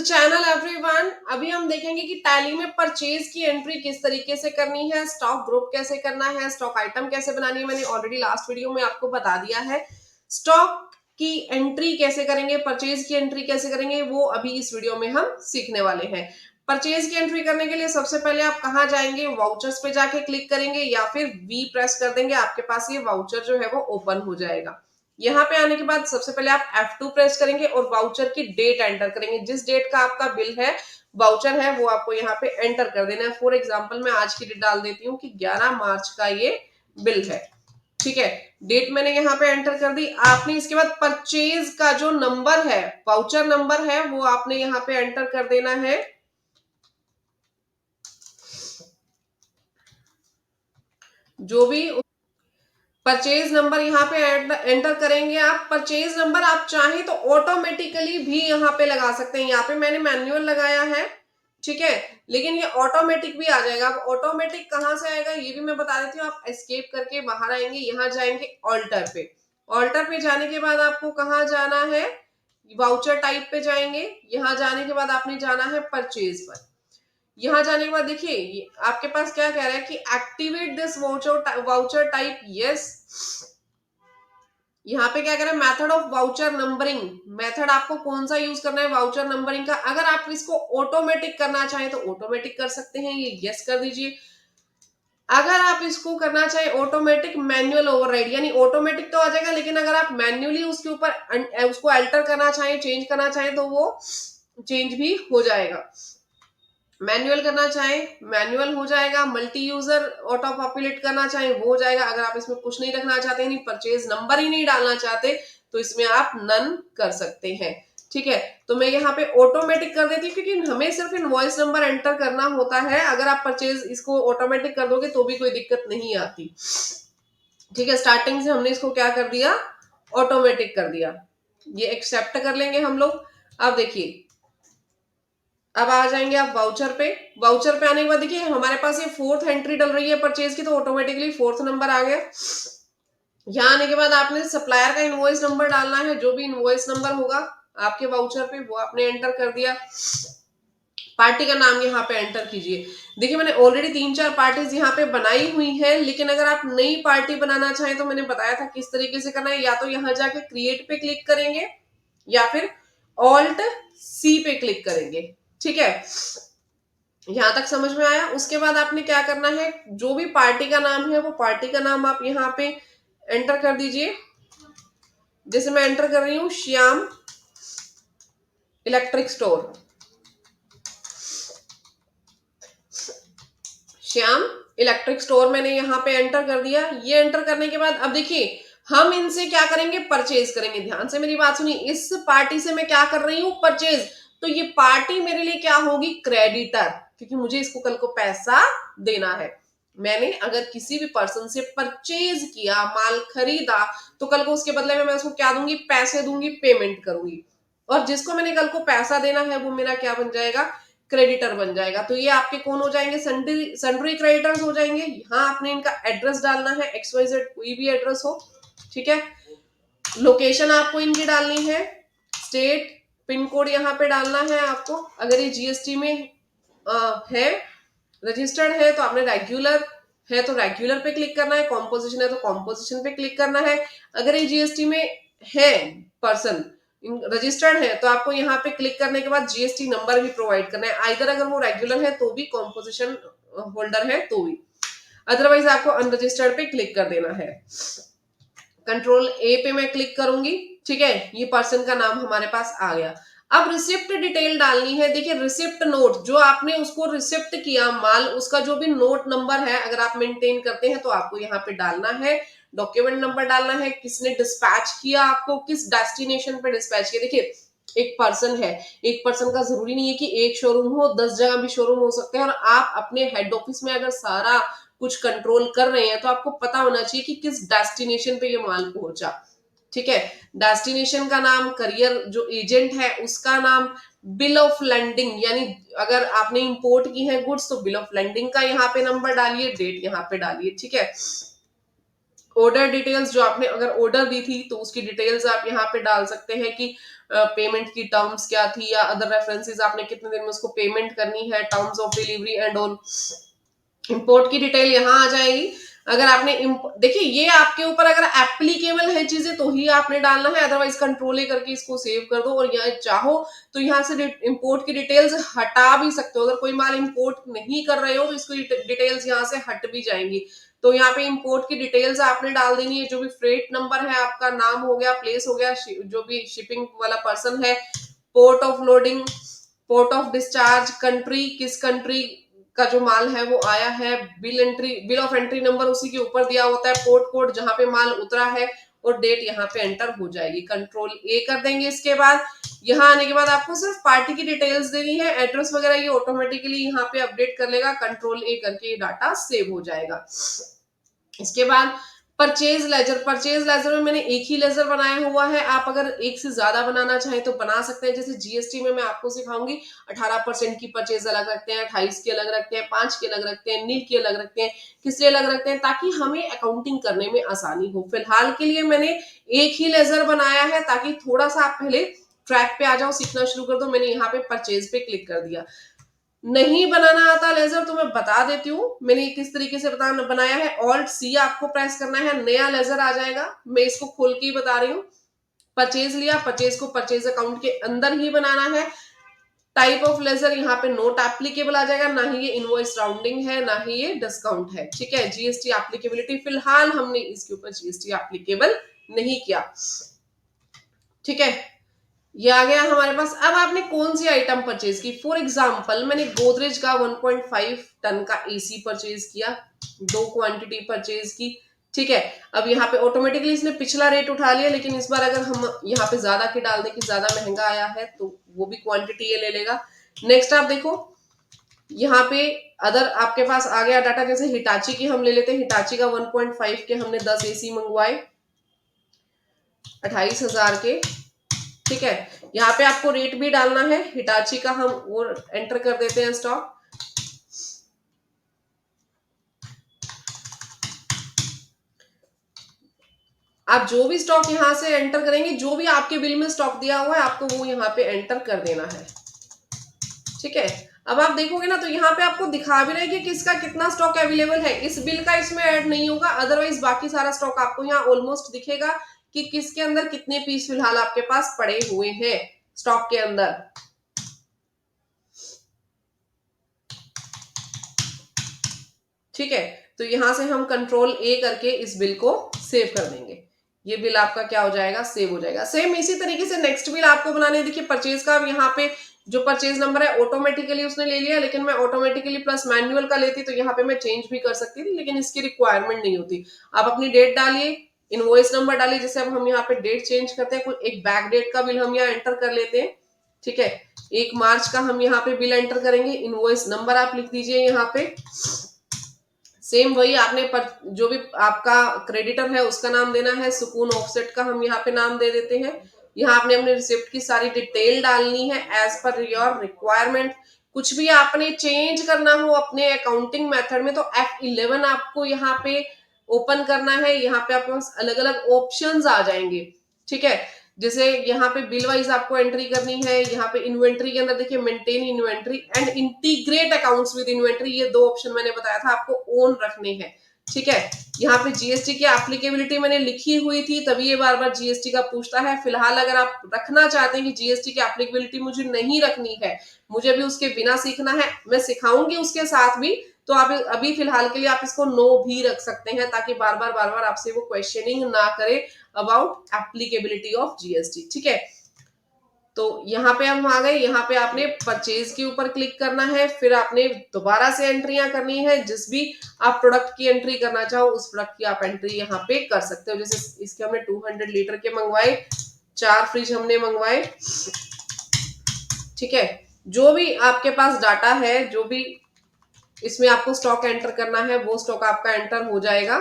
The channel everyone. अभी हम देखेंगे कि टैली में परचेज की एंट्री किस तरीके से करनी है, स्टॉक ग्रुप कैसे करना है, स्टॉक आइटम कैसे बनानी है। मैंने ऑलरेडी लास्ट वीडियो में आपको बता दिया है। स्टॉक की एंट्री कैसे करेंगे, परचेज की एंट्री कैसे करेंगे, वो अभी इस वीडियो में हम सीखने वाले हैं। परचेज की एंट्री करने के लिए सबसे पहले आप कहाँ जाएंगे, वाउचर्स पे जाके क्लिक करेंगे या फिर वी प्रेस कर देंगे, आपके पास ये वाउचर जो है वो ओपन हो जाएगा। यहाँ पे आने के बाद सबसे पहले आप F2 प्रेस करेंगे और वाउचर की डेट एंटर करेंगे। जिस डेट का आपका बिल है, वाउचर है, वो आपको यहाँ पे एंटर कर देना है। फॉर एग्जांपल मैं आज की डेट डाल देती हूँ कि 11 मार्च का ये बिल है। ठीक है, डेट मैंने यहाँ पे एंटर कर दी। आपने इसके बाद परचेज का जो नंबर है, वाउचर नंबर है, वो आपने यहाँ पे एंटर कर देना है। जो भी परचेज नंबर यहाँ पे एंटर करेंगे आप। परचेज नंबर आप चाहें तो ऑटोमेटिकली भी यहाँ पे लगा सकते हैं। यहाँ पे मैंने मैन्युअल लगाया है, ठीक है, लेकिन ये ऑटोमेटिक भी आ जाएगा। अब ऑटोमेटिक कहाँ से आएगा ये भी मैं बता देती हूँ। आप एस्केप करके बाहर आएंगे, यहाँ जाएंगे ऑल्टर पे। ऑल्टर पे जाने के बाद आपको कहाँ जाना है, वाउचर टाइप पे जाएंगे। यहाँ जाने के बाद आपने जाना है परचेज पर। यहाँ जाने के बाद देखिए आपके पास क्या कह रहा है कि activate this voucher type, yes. यहाँ पे क्या करें, method of voucher numbering. Method आपको कौन सा यूज करना है वाउचर नंबरिंग का। अगर आप इसको ऑटोमेटिक करना चाहें तो ऑटोमेटिक कर सकते हैं, ये यस कर दीजिए। अगर आप इसको करना चाहें ऑटोमेटिक मैन्युअल ओवरराइड, यानी ऑटोमेटिक तो आ जाएगा, लेकिन अगर आप मैन्युअली उसके ऊपर उसको अल्टर करना चाहें, चेंज करना चाहें, तो वो चेंज भी हो जाएगा। मैनुअल करना चाहें मैनुअल हो जाएगा, मल्टी यूजर ऑटो पॉपुलेट करना चाहें वो हो जाएगा। अगर आप इसमें कुछ नहीं रखना चाहते, नहीं परचेज नंबर ही नहीं डालना चाहते, तो इसमें आप नन कर सकते हैं। ठीक है, तो मैं यहाँ पे ऑटोमेटिक कर देती हूँ क्योंकि हमें सिर्फ इनवॉइस नंबर एंटर करना होता है। अगर आप परचेज इसको ऑटोमेटिक कर दोगे तो भी कोई दिक्कत नहीं आती। ठीक है, स्टार्टिंग से हमने इसको क्या कर दिया, ऑटोमेटिक कर दिया। ये एक्सेप्ट कर लेंगे हम लोग। अब देखिए, अब आ जाएंगे आप वाउचर पे। वाउचर पे आने के बाद देखिए हमारे पास ये फोर्थ एंट्री डल रही है परचेज की, तो ऑटोमेटिकली फोर्थ नंबर आ गया। यहाँ आने के बाद आपने सप्लायर का इनवॉइस नंबर डालना है। जो भी इनवॉइस नंबर होगा आपके वाउचर पे वो आपने एंटर कर दिया। पार्टी का नाम यहाँ पे एंटर कीजिए। देखिए मैंने ऑलरेडी 3-4 पार्टीज यहाँ पे बनाई हुई है, लेकिन अगर आप नई पार्टी बनाना चाहें तो मैंने बताया था किस तरीके से करना है। या तो यहाँ जाके क्रिएट पे क्लिक करेंगे या फिर ऑल्ट सी पे क्लिक करेंगे। ठीक है, यहां तक समझ में आया। उसके बाद आपने क्या करना है, जो भी पार्टी का नाम है वो पार्टी का नाम आप यहाँ पे एंटर कर दीजिए। जैसे मैं एंटर कर रही हूँ Shyam electric store. Shyam electric store मैंने यहाँ पे एंटर कर दिया। ये एंटर करने के बाद अब देखिए हम इनसे क्या करेंगे, परचेज करेंगे। ध्यान से मेरी बात सुनिए, इस पार्टी से मैं क्या कर रही हूँ, परचेज। तो ये पार्टी मेरे लिए क्या होगी, क्रेडिटर, क्योंकि मुझे इसको कल को पैसा देना है। मैंने अगर किसी भी पर्सन से परचेज किया, माल खरीदा, तो कल को उसके बदले में मैं उसको क्या दूंगी, पैसे दूंगी, पेमेंट करूंगी। और जिसको मैंने कल को पैसा देना है वो मेरा क्या बन जाएगा, क्रेडिटर बन जाएगा। तो ये आपके कौन हो जाएंगे, सन्ड्री क्रेडिटर्स हो जाएंगे। यहाँ आपने इनका एड्रेस डालना है, XYZ कोई भी एड्रेस हो। ठीक है, लोकेशन आपको इनकी डालनी है, स्टेट पिन कोड यहाँ पे डालना है आपको। अगर ये GST में है, रजिस्टर्ड है, तो आपने रेगुलर है तो रेगुलर पे क्लिक करना है, कॉम्पोजिशन है तो कॉम्पोजिशन पे क्लिक करना है। अगर ये GST में है पर्सन रजिस्टर्ड है तो आपको यहाँ पे क्लिक करने के बाद GST नंबर भी प्रोवाइड करना है। आइदर अगर वो रेगुलर है तो भी, कॉम्पोजिशन होल्डर है तो भी, अदरवाइज आपको अनरजिस्टर्ड पे क्लिक कर देना है। कंट्रोल A पे मैं क्लिक करूंगी। ठीक है, ये पर्सन का नाम हमारे पास आ गया। अब रिसिप्ट डिटेल डालनी है। देखिए रिसिप्ट नोट, जो आपने उसको रिसिप्ट किया माल, उसका जो भी नोट नंबर है अगर आप मेंटेन करते हैं तो आपको यहाँ पे डालना है। डॉक्यूमेंट नंबर डालना है, किसने डिस्पैच किया, आपको किस डेस्टिनेशन पे डिस्पैच किया। देखिए एक पर्सन है, एक पर्सन का जरूरी नहीं है कि एक शोरूम हो, 10 जगह भी शोरूम हो सकते हैं। और आप अपने हेड ऑफिस में अगर सारा कुछ कंट्रोल कर रहे हैं तो आपको पता होना चाहिए कि किस डेस्टिनेशन पे ये माल पहुंचा। ठीक है, डेस्टिनेशन का नाम, करियर जो एजेंट है उसका नाम, बिल ऑफ लैंडिंग, यानी अगर आपने इंपोर्ट की है गुड्स तो बिल ऑफ लैंडिंग का यहाँ पे नंबर डालिए, डेट यहाँ पे डालिए। ठीक है, ऑर्डर डिटेल्स, जो आपने अगर ऑर्डर दी थी तो उसकी डिटेल्स आप यहाँ पे डाल सकते हैं कि पेमेंट की टर्म्स क्या थी या अदर रेफरेंसेस, आपने कितने दिन में उसको पेमेंट करनी है, terms of delivery and all. Import की डिटेल यहाँ आ जाएगी। अगर आपने देखिए ये आपके ऊपर अगर एप्लीकेबल है चीजें तो ही आपने डालना है, अदरवाइज कंट्रोल ही करके इसको सेव कर दो। और यहाँ चाहो तो यहाँ से इंपोर्ट की डिटेल्स हटा भी सकते हो। अगर कोई माल इंपोर्ट नहीं कर रहे हो तो इसको डिटेल्स यहाँ से हट भी जाएंगी। तो यहाँ पे इंपोर्ट की डिटेल्स आपने डाल देनी है, जो भी फ्रेट नंबर है आपका, नाम हो गया, प्लेस हो गया, जो भी शिपिंग वाला पर्सन है, port of loading, port of discharge, country, किस कंट्री का जो माल है वो आया है, बिल ऑफ एंट्री नंबर उसी के ऊपर दिया होता है, पोर्ट कोड जहां पे माल उतरा है, और डेट यहाँ पे एंटर हो जाएगी। कंट्रोल ए कर देंगे। इसके बाद यहाँ आने के बाद आपको सिर्फ पार्टी की डिटेल्स देनी है, एड्रेस वगैरह ये ऑटोमेटिकली यहाँ पे अपडेट कर लेगा। कंट्रोल ए करके ये डाटा सेव हो जाएगा। इसके बाद परचेज लेजर में मैंने एक ही लेजर बनाया हुआ है। आप अगर एक से ज्यादा बनाना चाहें तो बना सकते हैं। जैसे जीएसटी में मैं आपको सिखाऊंगी 18% की परचेज अलग रखते हैं, 28 की अलग रखते हैं, 5 की अलग रखते हैं, नील की अलग रखते हैं। किस लिए अलग रखते हैं? ताकि हमें अकाउंटिंग करने में आसानी हो। फिलहाल के लिए मैंने एक ही लेजर बनाया है ताकि थोड़ा सा आप पहले ट्रैक पे आ जाओ, सीखना शुरू कर दो। मैंने यहाँ पे परचेज पे क्लिक कर दिया। नहीं बनाना आता लेजर तो मैं बता देती हूँ मैंने किस तरीके से बनाया है। ऑल्ट सी आपको प्रेस करना है, नया लेजर आ जाएगा। मैं इसको खोल के ही बता रही हूँ। परचेज लिया, परचेज को परचेज अकाउंट के अंदर ही बनाना है। टाइप ऑफ लेजर यहाँ पे नोट एप्लीकेबल आ जाएगा, ना ही ये इनवॉइस राउंडिंग है, ना ही ये डिस्काउंट है। ठीक है। जीएसटी एप्लीकेबिलिटी फिलहाल हमने इसके ऊपर जीएसटी एप्लीकेबल नहीं किया। ठीक है, ये आ गया हमारे पास। अब आपने कौन सी आइटम परचेज की? फॉर एग्जांपल मैंने गोदरेज का 1.5 टन का एसी परचेज किया, 2 क्वांटिटी परचेज की। ठीक है। अब यहाँ पे ऑटोमेटिकली इसने पिछला रेट उठा लिया, लेकिन इस बार अगर हम यहाँ पे ज्यादा की डाल दें कि ज्यादा महंगा आया है तो वो भी क्वांटिटी ये ले लेगा। नेक्स्ट आप देखो यहाँ पे अदर आपके पास आ गया डाटा। जैसे हिटाची की हम ले लेते हैं। हिटाची का 1.5 के हमने 10 एसी मंगवाए 28,000 के। ठीक है। यहाँ पे आपको रेट भी डालना है। हिटाची का हम और एंटर कर देते हैं स्टॉक। आप जो भी स्टॉक यहां से एंटर करेंगे, जो भी आपके बिल में स्टॉक दिया हुआ है आपको वो यहाँ पे एंटर कर देना है। ठीक है। अब आप देखोगे ना तो यहाँ पे आपको दिखा भी रहा है कि किसका कितना स्टॉक अवेलेबल है। इस बिल का इसमें ऐड नहीं होगा, अदरवाइज बाकी सारा स्टॉक आपको यहाँ ऑलमोस्ट दिखेगा कि किसके अंदर कितने पीस फिलहाल आपके पास पड़े हुए हैं स्टॉक के अंदर। ठीक है। तो यहां से हम कंट्रोल ए करके इस बिल को सेव कर देंगे। ये बिल आपका क्या हो जाएगा? सेव हो जाएगा। सेम इसी तरीके से नेक्स्ट बिल आपको बनाने हैं। देखिए परचेज का यहाँ पे जो परचेज नंबर है ऑटोमेटिकली उसने ले लिया, लेकिन मैं ऑटोमेटिकली प्लस मैनुअल का लेती तो यहाँ पे मैं चेंज भी कर सकती थी, लेकिन इसकी रिक्वायरमेंट नहीं होती। आप अपनी डेट डालिए, इनवॉइस नंबर डालिए। जैसे अब हम यहाँ पे डेट चेंज करते हैं, एक बैक डेट का बिल हम यहाँ एंटर कर लेते हैं। ठीक है। 1 मार्च का हम यहाँ पे बिल एंटर करेंगे। इनवॉइस नंबर आप लिख दीजिए यहाँ पे। सेम वही आपने जो भी आपका क्रेडिटर है उसका नाम देना है। सुकून ऑफसेट का हम यहाँ पे नाम दे देते हैं। यहाँ आपने अपने रिसिप्ट की सारी डिटेल डालनी है एज पर योर रिक्वायरमेंट। कुछ भी आपने चेंज करना हो अपने अकाउंटिंग मेथड में तो F11 आपको यहाँ पे ओपन करना है। यहाँ पे आपके पास अलग अलग ऑप्शंस आ जाएंगे। ठीक है। जैसे यहाँ पे बिल वाइज आपको एंट्री करनी है। यहाँ पे इन्वेंट्री के अंदर देखिए maintain inventory and integrate accounts with inventory, ये 2 ऑप्शन मैंने बताया था आपको ऑन रखने हैं। ठीक है। यहाँ पे जीएसटी की एप्लीकेबिलिटी मैंने लिखी हुई थी, तभी ये बार बार जीएसटी का पूछता है। फिलहाल अगर आप रखना चाहते हैं कि जीएसटी की एप्लीकेबिलिटी मुझे नहीं रखनी है, मुझे भी उसके बिना सीखना है, मैं सिखाऊंगी उसके साथ भी, तो आप अभी फिलहाल के लिए आप इसको नो भी रख सकते हैं, ताकि बार बार आपसे वो क्वेश्चनिंग ना करे अबाउट एप्लीकेबिलिटी ऑफ जीएसटी। ठीक है। तो यहाँ पे हम आ गए। यहाँ पे आपने परचेज के ऊपर क्लिक करना है, फिर आपने दोबारा से एंट्रियां करनी है। जिस भी आप प्रोडक्ट की एंट्री करना चाहो उस प्रोडक्ट की आप एंट्री यहाँ पे कर सकते हो। जैसे इसके हमने 200 लीटर के मंगवाए, 4 फ्रिज हमने मंगवाए। ठीक है। जो भी आपके पास डाटा है, जो भी इसमें आपको स्टॉक एंटर करना है वो स्टॉक आपका एंटर हो जाएगा।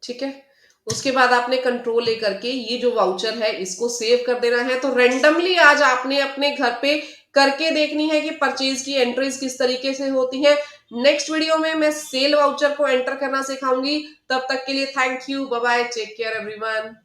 ठीक है। उसके बाद आपने कंट्रोल ए करके ये जो वाउचर है इसको सेव कर देना है। तो रेंडमली आज आपने अपने घर पे करके देखनी है कि परचेज की एंट्रीज किस तरीके से होती हैं। नेक्स्ट वीडियो में मैं सेल वाउचर को एंटर करना सिखाऊंगी। तब तक के लिए thank you, bye bye, take care everyone.